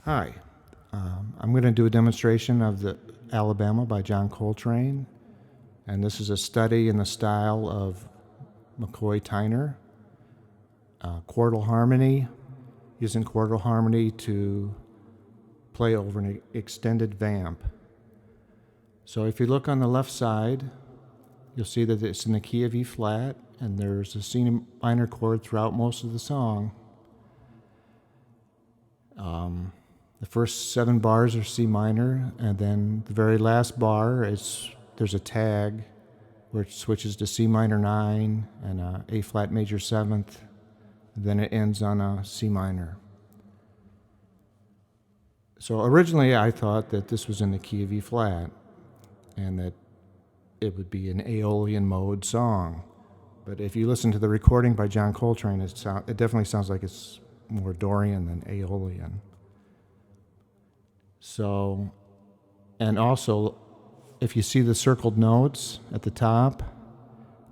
Hi, I'm going to do a demonstration of the Alabama by John Coltrane, and this is a study in the style of McCoy Tyner. Quartal harmony, using quartal harmony to play over an extended vamp. So if you look on the left side, you'll see that it's in the key of E flat, and there's a C minor chord throughout most of the song. The first 7 bars are C minor, and then the very last bar there's a tag where it switches to C minor 9 and A flat major 7th. Then it ends on a C minor. So originally I thought that this was in the key of E flat and that it would be an Aeolian mode song. But if you listen to the recording by John Coltrane, it definitely sounds like it's more Dorian than Aeolian. So, and also, if you see the circled notes at the top,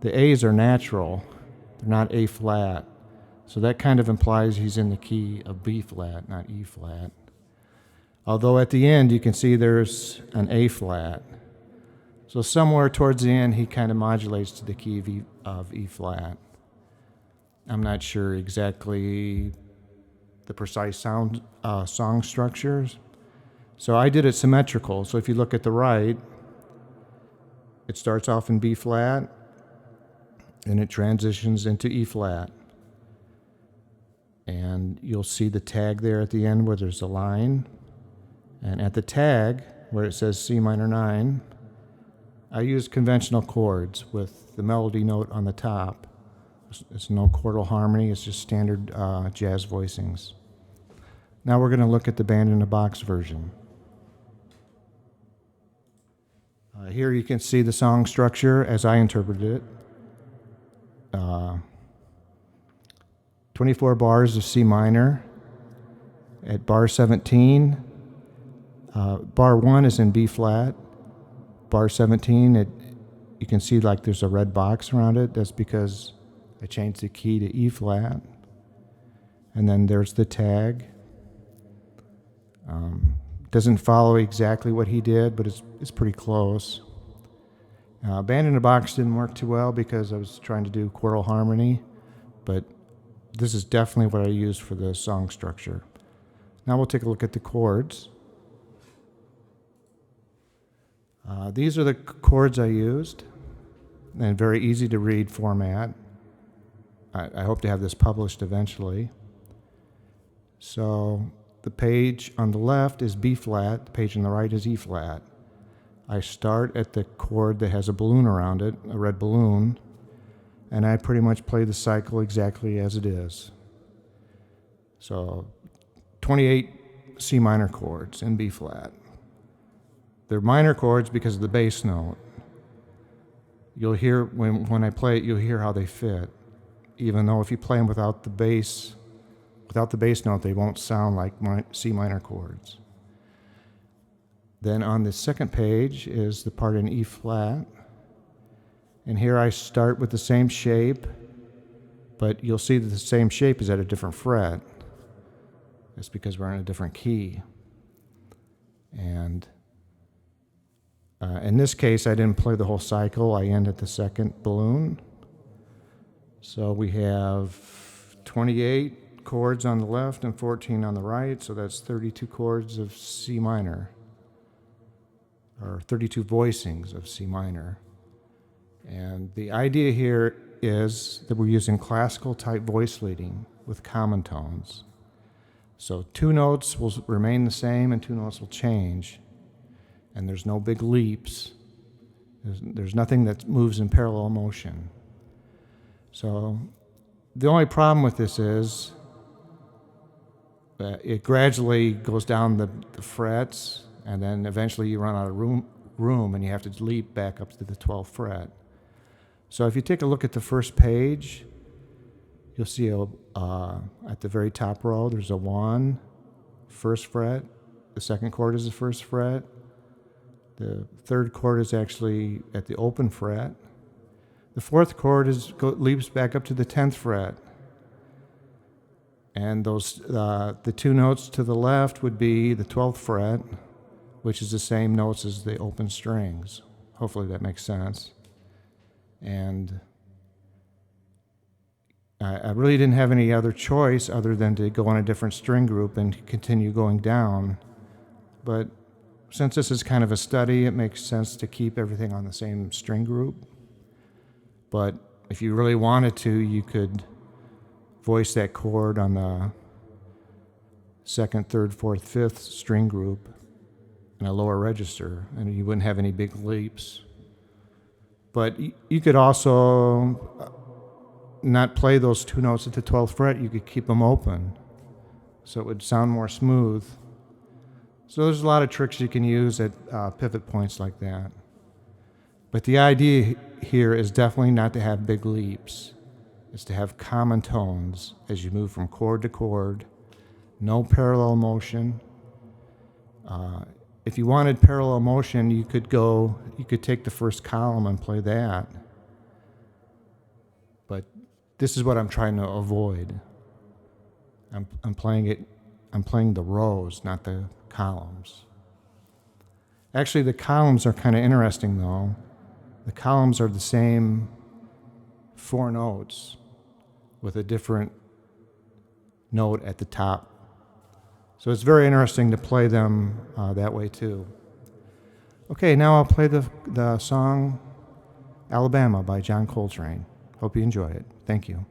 the A's are natural. They're not A flat. So that kind of implies he's in the key of B flat, not E flat. Although at the end you can see there's an A flat. So somewhere towards the end he kind of modulates to the key of E flat. I'm not sure exactly the precise song structures. So I did it symmetrical. So if you look at the right, it starts off in B flat and it transitions into E flat. And you'll see the tag there at the end where there's a line. And at the tag where it says C minor 9, I use conventional chords with the melody note on the top. It's no quartal harmony, it's just standard jazz voicings. Now we're going to look at the band in a box version. Here you can see the song structure as I interpreted it. 24 bars of C minor. At bar 17, bar 1 is in B flat. Bar 17, you can see like there's a red box around it. That's because I changed the key to E flat. And then there's the tag. Doesn't follow exactly what he did, but it's pretty close. Band in a box didn't work too well because I was trying to do quartal harmony, but this is definitely what I used for the song structure. Now we'll take a look at the chords. These are the chords I used, and very easy to read format. I hope to have this published eventually. So the page on the left is B flat, the page on the right is E flat. I start at the chord that has a balloon around it, a red balloon, and I pretty much play the cycle exactly as it is. So 28 C minor chords in B flat. They're minor chords because of the bass note. You'll hear, when I play it, you'll hear how they fit. Even though if you play them without the bass note, they won't sound like C minor chords. Then on the second page is the part in E flat. And here I start with the same shape, but you'll see that the same shape is at a different fret. That's because we're in a different key. And in this case, I didn't play the whole cycle. I end at the second balloon. So we have 28 chords on the left and 14 on the right, so that's 32 chords of C minor, or 32 voicings of C minor. And the idea here is that we're using classical type voice leading with common tones. So 2 notes will remain the same and 2 notes will change. And there's no big leaps. There's nothing that moves in parallel motion. So the only problem with this is that it gradually goes down the frets, and then eventually you run out of room and you have to leap back up to the 12th fret. So if you take a look at the first page, you'll see at the very top row there's a 1, first fret. The second chord is the first fret. The third chord is actually at the open fret. The fourth chord leaps back up to the 10th fret. And the two notes to the left would be the 12th fret, which is the same notes as the open strings. Hopefully that makes sense. And I really didn't have any other choice other than to go on a different string group and continue going down. But since this is kind of a study, it makes sense to keep everything on the same string group. But if you really wanted to, you could voice that chord on the second, third, fourth, fifth string group in a lower register, and you wouldn't have any big leaps. But you could also not play those two notes at the 12th fret. You could keep them open, so it would sound more smooth. So there's a lot of tricks you can use at pivot points like that. But the idea here is definitely not to have big leaps. It's to have common tones as you move from chord to chord. No parallel motion. If you wanted parallel motion, you could take the first column and play that. But this is what I'm trying to avoid. I'm playing the rows, not the columns. Actually, the columns are kind of interesting, though. The columns are the same 4 notes with a different note at the top. So it's very interesting to play them that way, too. Okay, now I'll play the song Alabama by John Coltrane. Hope you enjoy it. Thank you.